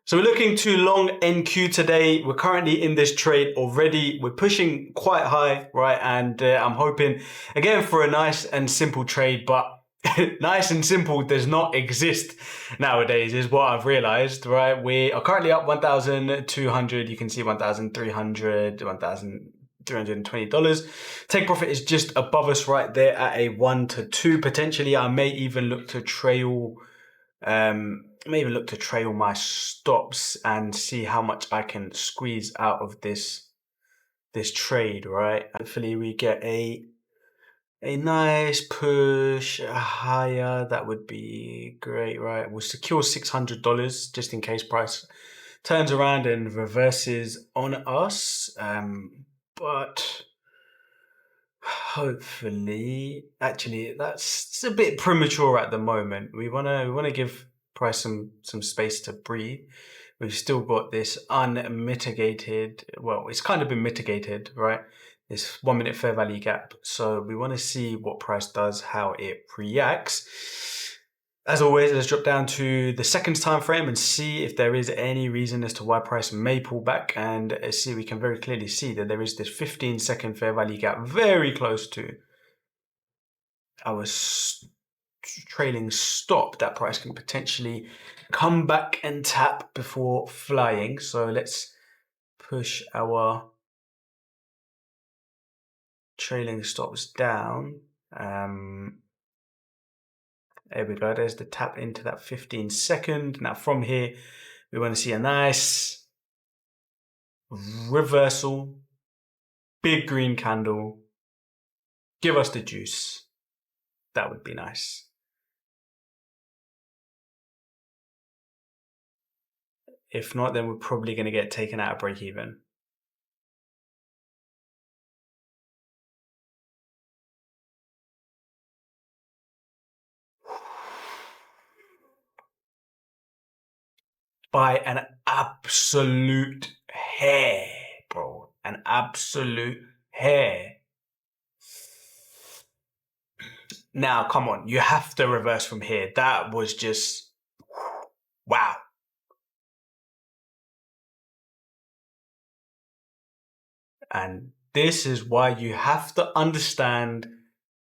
So we're looking to long NQ today. We're currently in this trade already. We're pushing quite high, right? And I'm hoping again for a nice and simple trade, but nice and simple does not exist nowadays is what I've realized, right? We are currently up 1,200. You can see 1,300, $1,320. Take profit is just above us right there at a 1 to 2. Potentially, I may even look to trail my stops and see how much I can squeeze out of this trade, right? Hopefully we get a nice push higher. That would be great, right? We'll secure $600 just in case price turns around and reverses on us. But hopefully, actually, it's a bit premature at the moment. We wanna give price some space to breathe. We've still got this unmitigated. Well, it's kind of been mitigated, right? This 1 minute fair value gap. So we want to see what price does, how it reacts. As always, let's drop down to the seconds time frame and see if there is any reason as to why price may pull back, and see we can very clearly see that there is this 15-second fair value gap very close to our trailing stop that price can potentially come back and tap before flying. So let's push our trailing stops down. There we go. There's the tap into that 15-second. Now from here, we want to see a nice reversal, big green candle. Give us the juice. That would be nice. If not, then we're probably going to get taken out of break even. By an absolute hair, bro. An absolute hair. Now, come on. You have to reverse from here. That was just wow. And this is why you have to understand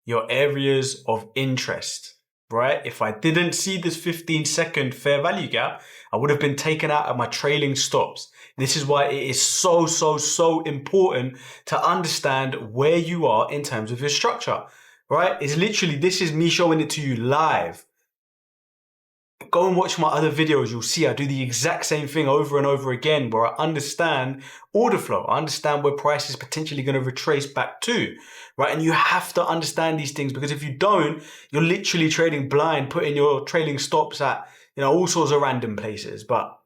your areas of interest, right? If I didn't see this 15-second fair value gap, I would have been taken out of my trailing stops. This is why it is so important to understand where you are in terms of your structure, right? It's literally, this is me showing it to you live. Go and watch my other videos. You'll see I do the exact same thing over and over again, where I understand order flow. I understand where price is potentially going to retrace back to, right? And you have to understand these things, because if you don't, you're literally trading blind, putting your trailing stops at, all sorts of random places. But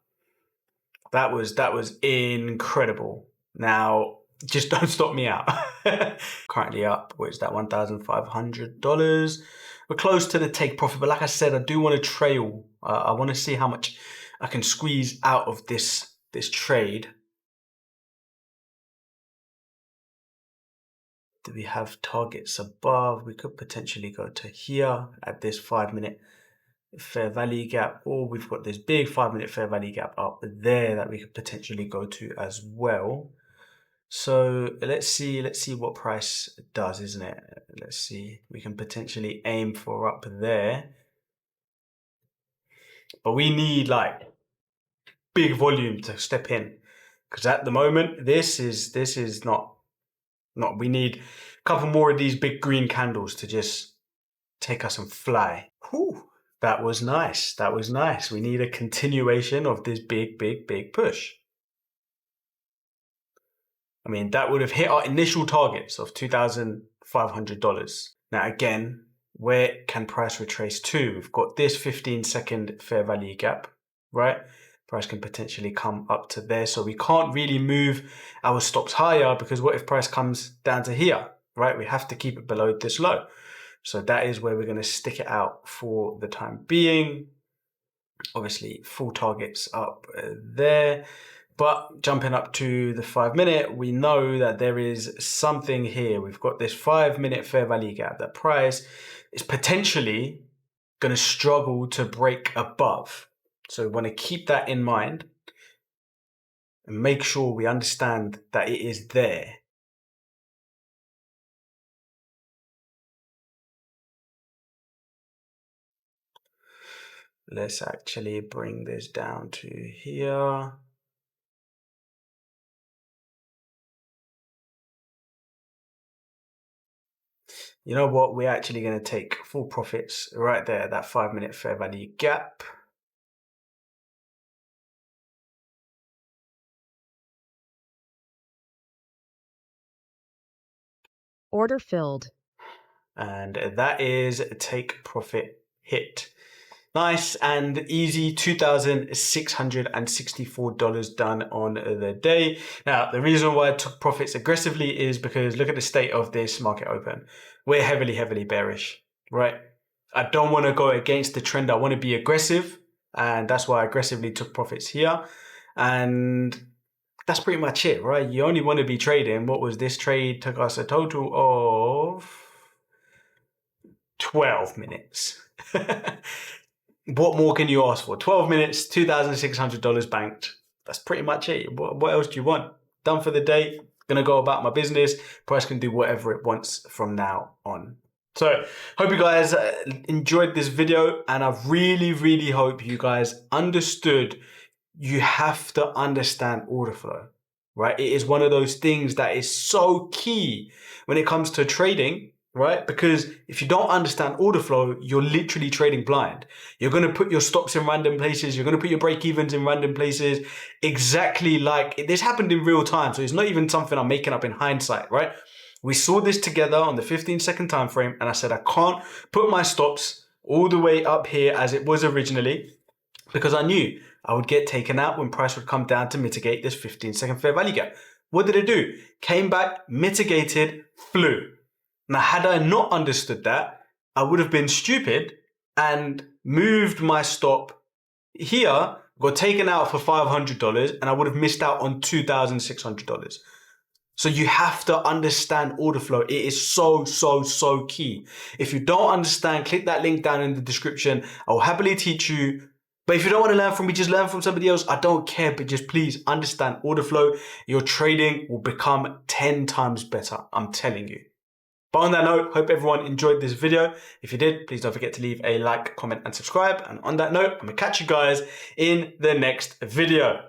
that was incredible. Now, just don't stop me out. Currently up, what is that, $1,500? We're close to the take profit, but like I said, I do want to trail. I want to see how much I can squeeze out of this trade. Do we have targets above? We could potentially go to here at this 5-minute fair value gap, or we've got this big 5-minute fair value gap up there that we could potentially go to as well. So let's see what price does, isn't it? Let's see. We can potentially aim for up there, but we need like big volume to step in, because at the moment this is not. We need a couple more of these big green candles to just take us and fly. Whew, that was nice. That was nice. We need a continuation of this big push. I mean, that would have hit our initial targets of $2,500. Now, again, where can price retrace to? We've got this 15-second fair value gap, right? Price can potentially come up to there. So we can't really move our stops higher, because what if price comes down to here, right? We have to keep it below this low. So that is where we're going to stick it out for the time being. Obviously, full targets up there. But jumping up to the 5-minute, we know that there is something here. We've got this 5-minute fair value gap that price is potentially going to struggle to break above. So we want to keep that in mind. and make sure we understand that it is there. Let's actually bring this down to here. You know what? We're actually going to take full profits right there, that 5-minute fair value gap. Order filled. And that is a take profit hit. Nice and easy, $2,664 done on the day. Now, the reason why I took profits aggressively is because look at the state of this market open. We're heavily, heavily bearish, right? I don't want to go against the trend. I want to be aggressive. And that's why I aggressively took profits here. And that's pretty much it, right? You only want to be trading. What was this trade? Took us a total of 12 minutes. What more can you ask for? 12 minutes, $2,600 banked. That's pretty much it. What else do you want? Done for the day. Gonna go about my business. Price can do whatever it wants from now on. So, hope you guys enjoyed this video, and I really, really hope you guys understood you have to understand order flow, right? It is one of those things that is so key when it comes to trading, right? Because if you don't understand order flow, you're literally trading blind. You're going to put your stops in random places. You're going to put your break evens in random places. Exactly like this happened in real time. So it's not even something I'm making up in hindsight, right? We saw this together on the 15-second time frame, and I said I can't put my stops all the way up here as it was originally, because I knew I would get taken out when price would come down to mitigate this 15-second fair value gap. What did it do? Came back, mitigated, flew. Now, had I not understood that, I would have been stupid and moved my stop here, got taken out for $500, and I would have missed out on $2,600. So you have to understand order flow. It is so, so, so key. If you don't understand, click that link down in the description. I'll happily teach you. But if you don't want to learn from me, just learn from somebody else. I don't care, but just please understand order flow. Your trading will become 10 times better. I'm telling you. But on that note, hope everyone enjoyed this video. If you did, please don't forget to leave a like, comment, and subscribe. And on that note, I'm going to catch you guys in the next video.